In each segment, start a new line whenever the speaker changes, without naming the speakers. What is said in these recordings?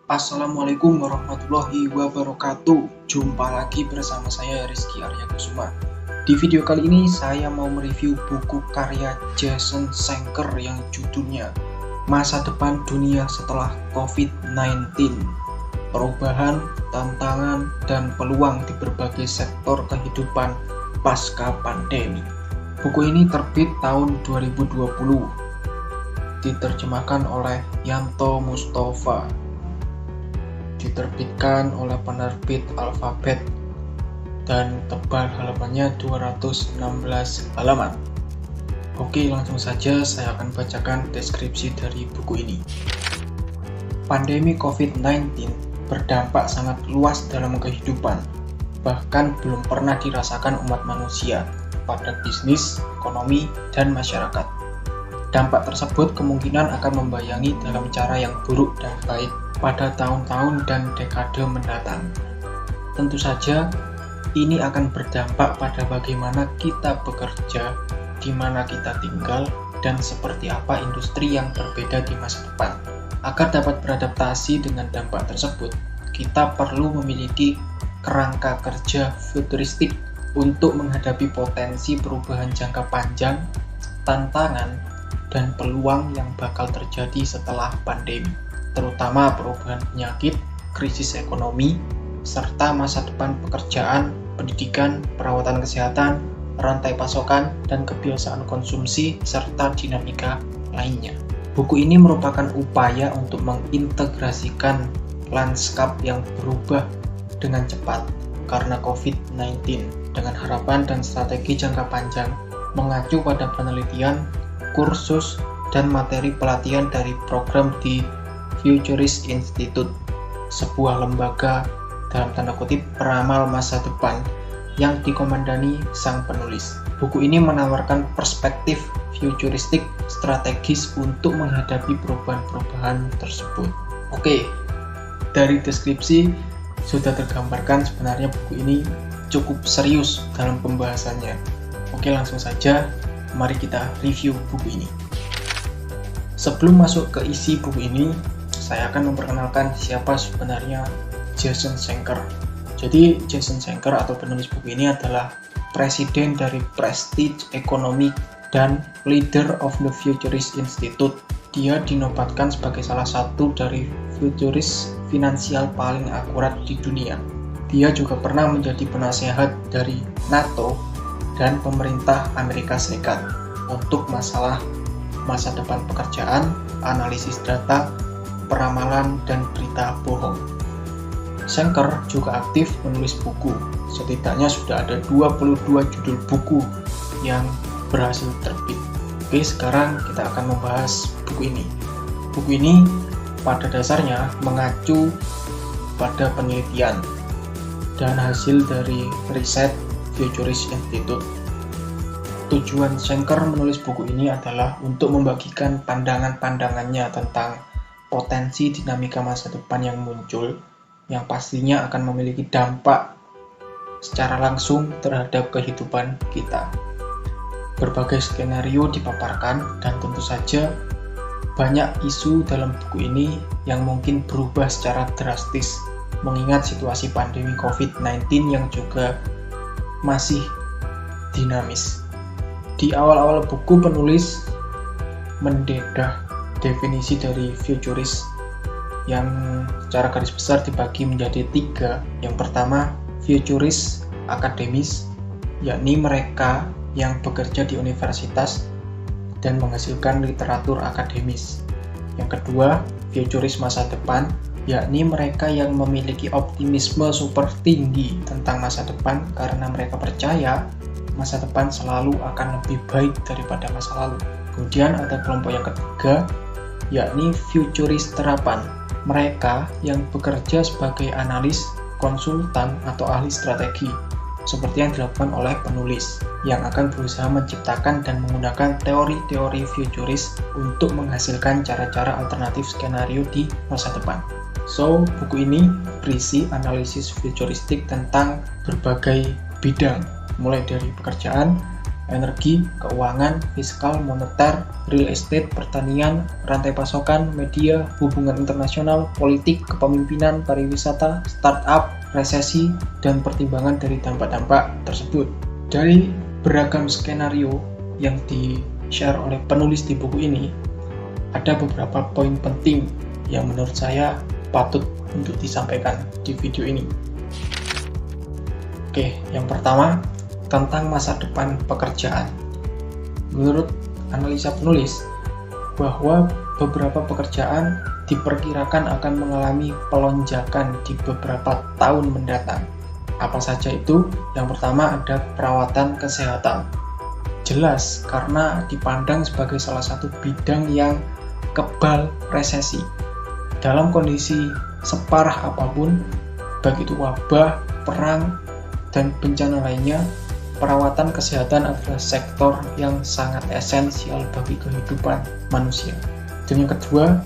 Assalamualaikum warahmatullahi wabarakatuh. Jumpa lagi bersama saya Rizky Arya Kusuma. Di video kali ini saya mau mereview buku karya Jason Schenker yang judulnya Masa Depan Dunia Setelah COVID-19. Perubahan, tantangan, dan peluang di berbagai sektor kehidupan pasca pandemi. Buku ini terbit tahun 2020. Diterjemahkan oleh Yanto Mustafa. Diterbitkan oleh penerbit Alfabet dan tebal halamannya 216 halaman. Oke, langsung saja saya akan bacakan deskripsi dari buku ini. Pandemi COVID-19 berdampak sangat luas dalam kehidupan, bahkan belum pernah dirasakan umat manusia pada bisnis, ekonomi, dan masyarakat. Dampak tersebut kemungkinan akan membayangi dalam cara yang buruk dan baik pada tahun-tahun dan dekade mendatang. Tentu saja, ini akan berdampak pada bagaimana kita bekerja, di mana kita tinggal, dan seperti apa industri yang berbeda di masa depan. Agar dapat beradaptasi dengan dampak tersebut, kita perlu memiliki kerangka kerja futuristik untuk menghadapi potensi perubahan jangka panjang, tantangan, dan peluang yang bakal terjadi setelah pandemi, terutama perubahan penyakit, krisis ekonomi, serta masa depan pekerjaan, pendidikan, perawatan kesehatan, rantai pasokan, dan kebiasaan konsumsi, serta dinamika lainnya. Buku ini merupakan upaya untuk mengintegrasikan lanskap yang berubah dengan cepat karena COVID-19 dengan harapan dan strategi jangka panjang mengacu pada penelitian, kursus, dan materi pelatihan dari program di Futurist Institute, sebuah lembaga dalam tanda kutip peramal masa depan yang dikomandani sang penulis. Buku ini menawarkan perspektif futuristik strategis untuk menghadapi perubahan-perubahan tersebut. Oke, dari deskripsi sudah tergambarkan sebenarnya buku ini cukup serius dalam pembahasannya. Oke, langsung saja mari kita review buku ini. Sebelum masuk ke isi buku ini, saya akan memperkenalkan siapa sebenarnya Jason Schenker. Jadi Jason Schenker atau penulis buku ini adalah presiden dari Prestige Economic dan leader of the Futurist Institute. Dia dinobatkan sebagai salah satu dari futuris finansial paling akurat di dunia. Dia juga pernah menjadi penasehat dari NATO dan pemerintah Amerika Serikat untuk masalah masa depan pekerjaan, analisis data, peramalan, dan berita bohong. Schenker juga aktif menulis buku. Setidaknya sudah ada 22 judul buku yang berhasil terbit. Oke, sekarang kita akan membahas buku ini. Buku ini pada dasarnya mengacu pada penelitian dan hasil dari riset Futurist Institute. Tujuan Schenker menulis buku ini adalah untuk membagikan pandangan-pandangannya tentang potensi dinamika masa depan yang muncul, yang pastinya akan memiliki dampak secara langsung terhadap kehidupan kita. Berbagai skenario dipaparkan dan tentu saja banyak isu dalam buku ini yang mungkin berubah secara drastis mengingat situasi pandemi COVID-19 yang juga masih dinamis. Di awal-awal buku penulis mendedah definisi dari futuris yang secara garis besar dibagi menjadi 3. Yang pertama, futuris akademis, yakni mereka yang bekerja di universitas dan menghasilkan literatur akademis. Yang kedua, futuris masa depan, yakni mereka yang memiliki optimisme super tinggi tentang masa depan karena mereka percaya masa depan selalu akan lebih baik daripada masa lalu. Kemudian ada kelompok yang ketiga, yakni futuris terapan, mereka yang bekerja sebagai analis, konsultan, atau ahli strategi, seperti yang dilakukan oleh penulis, yang akan berusaha menciptakan dan menggunakan teori-teori futuris untuk menghasilkan cara-cara alternatif skenario di masa depan. So, buku ini berisi analisis futuristik tentang berbagai bidang, mulai dari pekerjaan, energi, keuangan, fiskal, moneter, real estate, pertanian, rantai pasokan, media, hubungan internasional, politik, kepemimpinan, pariwisata, startup, resesi, dan pertimbangan dari dampak-dampak tersebut. Dari beragam skenario yang di-share oleh penulis di buku ini, ada beberapa poin penting yang menurut saya patut untuk disampaikan di video ini. Oke, yang pertama tentang masa depan pekerjaan. Menurut analisa penulis, bahwa beberapa pekerjaan diperkirakan akan mengalami pelonjakan di beberapa tahun mendatang. Apa saja itu? Yang pertama ada perawatan kesehatan. Jelas karena dipandang sebagai salah satu bidang yang kebal resesi. Dalam kondisi separah apapun, baik itu wabah, perang, dan bencana lainnya, perawatan kesehatan adalah sektor yang sangat esensial bagi kehidupan manusia. Dan yang kedua,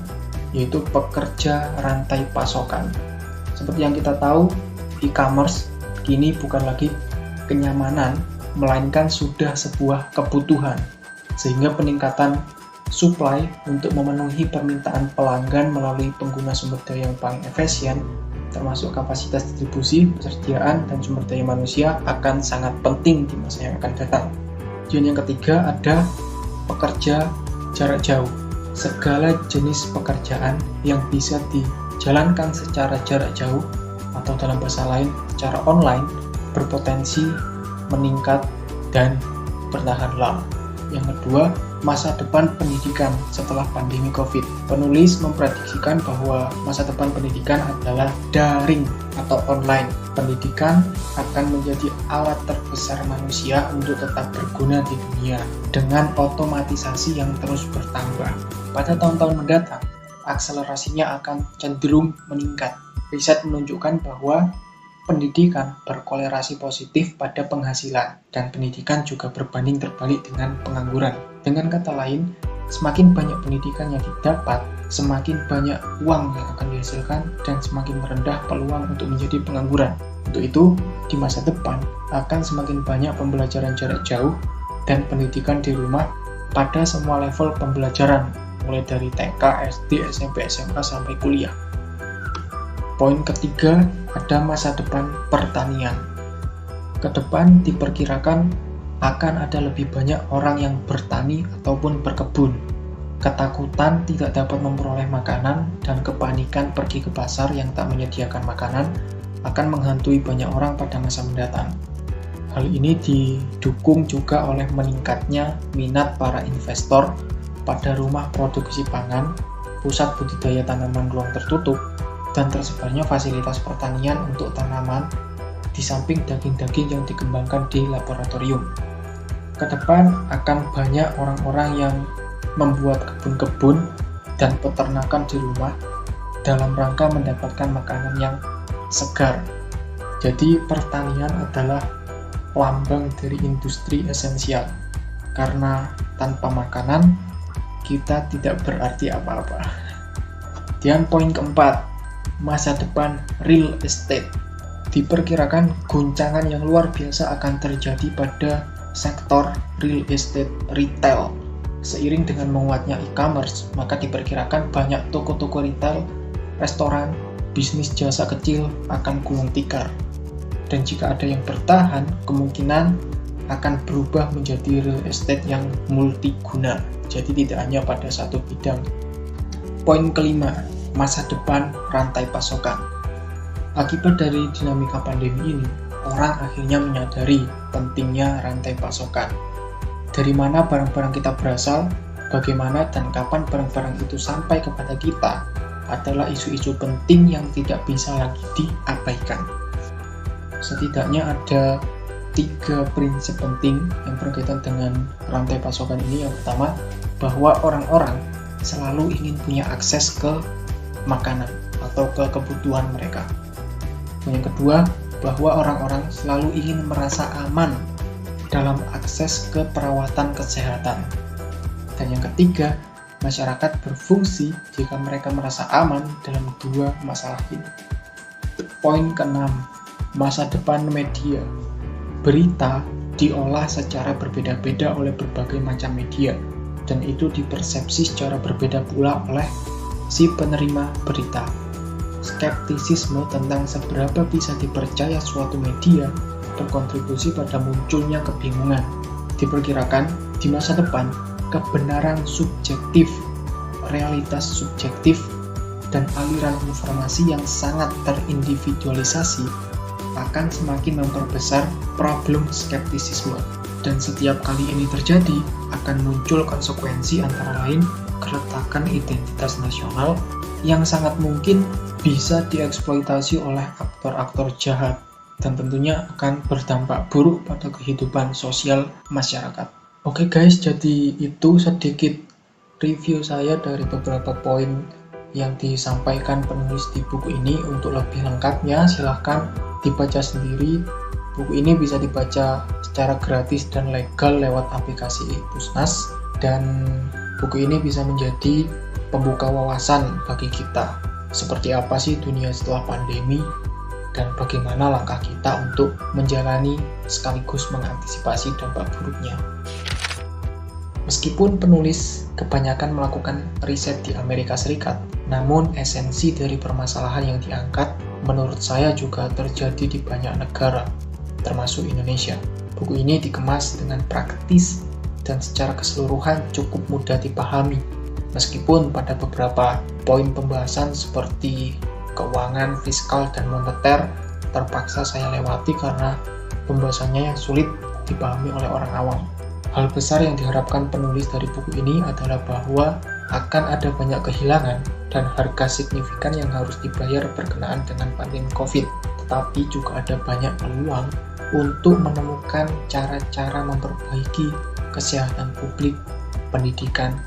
yaitu pekerja rantai pasokan. Seperti yang kita tahu, e-commerce kini bukan lagi kenyamanan, melainkan sudah sebuah kebutuhan. Sehingga peningkatan supply untuk memenuhi permintaan pelanggan melalui pengguna sumber daya yang paling efisien, termasuk kapasitas distribusi, persediaan, dan sumber daya manusia akan sangat penting di masa yang akan datang. Dan yang ketiga ada pekerja jarak jauh. Segala jenis pekerjaan yang bisa dijalankan secara jarak jauh atau dalam bahasa lain secara online berpotensi meningkat dan bertahan lama. Yang kedua, masa depan pendidikan setelah pandemi COVID. Penulis memprediksikan bahwa masa depan pendidikan adalah daring atau online. Pendidikan akan menjadi alat terbesar manusia untuk tetap berguna di dunia dengan otomatisasi yang terus bertambah. Pada tahun-tahun mendatang, akselerasinya akan cenderung meningkat. Riset menunjukkan bahwa pendidikan berkorelasi positif pada penghasilan, dan pendidikan juga berbanding terbalik dengan pengangguran. Dengan kata lain, semakin banyak pendidikan yang didapat, semakin banyak uang yang akan dihasilkan, dan semakin merendah peluang untuk menjadi pengangguran. Untuk itu, di masa depan akan semakin banyak pembelajaran jarak jauh dan pendidikan di rumah pada semua level pembelajaran, mulai dari TK, SD, SMP, SMA, sampai kuliah. Poin ketiga, ada masa depan pertanian. Kedepan diperkirakan akan ada lebih banyak orang yang bertani ataupun berkebun. Ketakutan tidak dapat memperoleh makanan dan kepanikan pergi ke pasar yang tak menyediakan makanan akan menghantui banyak orang pada masa mendatang. Hal ini didukung juga oleh meningkatnya minat para investor pada rumah produksi pangan, pusat budidaya tanaman ruang tertutup, dan tersebarnya fasilitas pertanian untuk tanaman di samping daging-daging yang dikembangkan di laboratorium. Kedepan akan banyak orang-orang yang membuat kebun-kebun dan peternakan di rumah dalam rangka mendapatkan makanan yang segar. Jadi pertanian adalah lambang dari industri esensial, karena tanpa makanan kita tidak berarti apa-apa. Dan poin keempat, masa depan real estate. Diperkirakan guncangan yang luar biasa akan terjadi pada sektor real estate retail. Seiring dengan menguatnya e-commerce, maka diperkirakan banyak toko-toko retail, restoran, bisnis jasa kecil akan gulung tikar. Dan jika ada yang bertahan, kemungkinan akan berubah menjadi real estate yang multiguna. Jadi tidak hanya pada satu bidang. Poin kelima, masa depan rantai pasokan. Akibat dari dinamika pandemi ini, orang akhirnya menyadari pentingnya rantai pasokan. Dari mana barang-barang kita berasal, bagaimana dan kapan barang-barang itu sampai kepada kita adalah isu-isu penting yang tidak bisa lagi diabaikan. Setidaknya ada 3 prinsip penting yang berkaitan dengan rantai pasokan ini. Yang pertama, bahwa orang-orang selalu ingin punya akses ke makanan atau ke kebutuhan mereka. Dan yang kedua, bahwa orang-orang selalu ingin merasa aman dalam akses ke perawatan kesehatan. Dan yang ketiga, masyarakat berfungsi jika mereka merasa aman dalam 2 masalah ini. Poin ke-6, masa depan media. Berita diolah secara berbeda-beda oleh berbagai macam media, dan itu dipersepsi secara berbeda pula oleh si penerima berita. Skeptisisme tentang seberapa bisa dipercaya suatu media berkontribusi pada munculnya kebingungan. Diperkirakan di masa depan, kebenaran subjektif, realitas subjektif, dan aliran informasi yang sangat terindividualisasi akan semakin memperbesar problem skeptisisme. Dan setiap kali ini terjadi, akan muncul konsekuensi antara lain keretakan identitas nasional yang sangat mungkin bisa dieksploitasi oleh aktor-aktor jahat dan tentunya akan berdampak buruk pada kehidupan sosial masyarakat. Oke guys, jadi itu sedikit review saya dari beberapa poin yang disampaikan penulis di buku ini. Untuk lebih lengkapnya silahkan dibaca sendiri. Buku ini bisa dibaca secara gratis dan legal lewat aplikasi Pusnas, dan buku ini bisa menjadi pembuka wawasan bagi kita. Seperti apa sih dunia setelah pandemi, dan bagaimana langkah kita untuk menjalani sekaligus mengantisipasi dampak buruknya. Meskipun penulis kebanyakan melakukan riset di Amerika Serikat, namun esensi dari permasalahan yang diangkat menurut saya juga terjadi di banyak negara, termasuk Indonesia. Buku ini dikemas dengan praktis dan secara keseluruhan cukup mudah dipahami, meskipun pada beberapa poin pembahasan seperti keuangan, fiskal, dan moneter terpaksa saya lewati karena pembahasannya yang sulit dipahami oleh orang awam. Hal besar yang diharapkan penulis dari buku ini adalah bahwa akan ada banyak kehilangan dan harga signifikan yang harus dibayar berkenaan dengan pandemi COVID, tetapi juga ada banyak peluang untuk menemukan cara-cara memperbaiki kesehatan publik, pendidikan,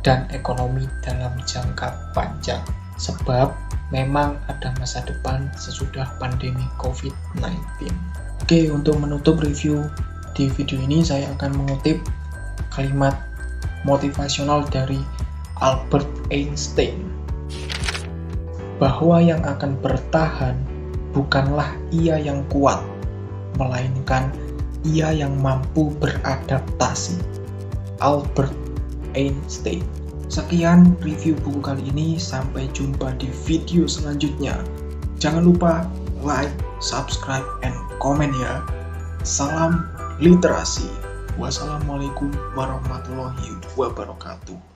dan ekonomi dalam jangka panjang. Sebab memang ada masa depan sesudah pandemi COVID-19. Oke, untuk menutup review di video ini saya akan mengutip kalimat motivasional dari Albert Einstein, bahwa yang akan bertahan bukanlah ia yang kuat, melainkan ia yang mampu beradaptasi. Albert Einstein. Sekian review buku kali ini, sampai jumpa di video selanjutnya. Jangan lupa like, subscribe, and komen ya. Salam literasi. Wassalamualaikum warahmatullahi wabarakatuh.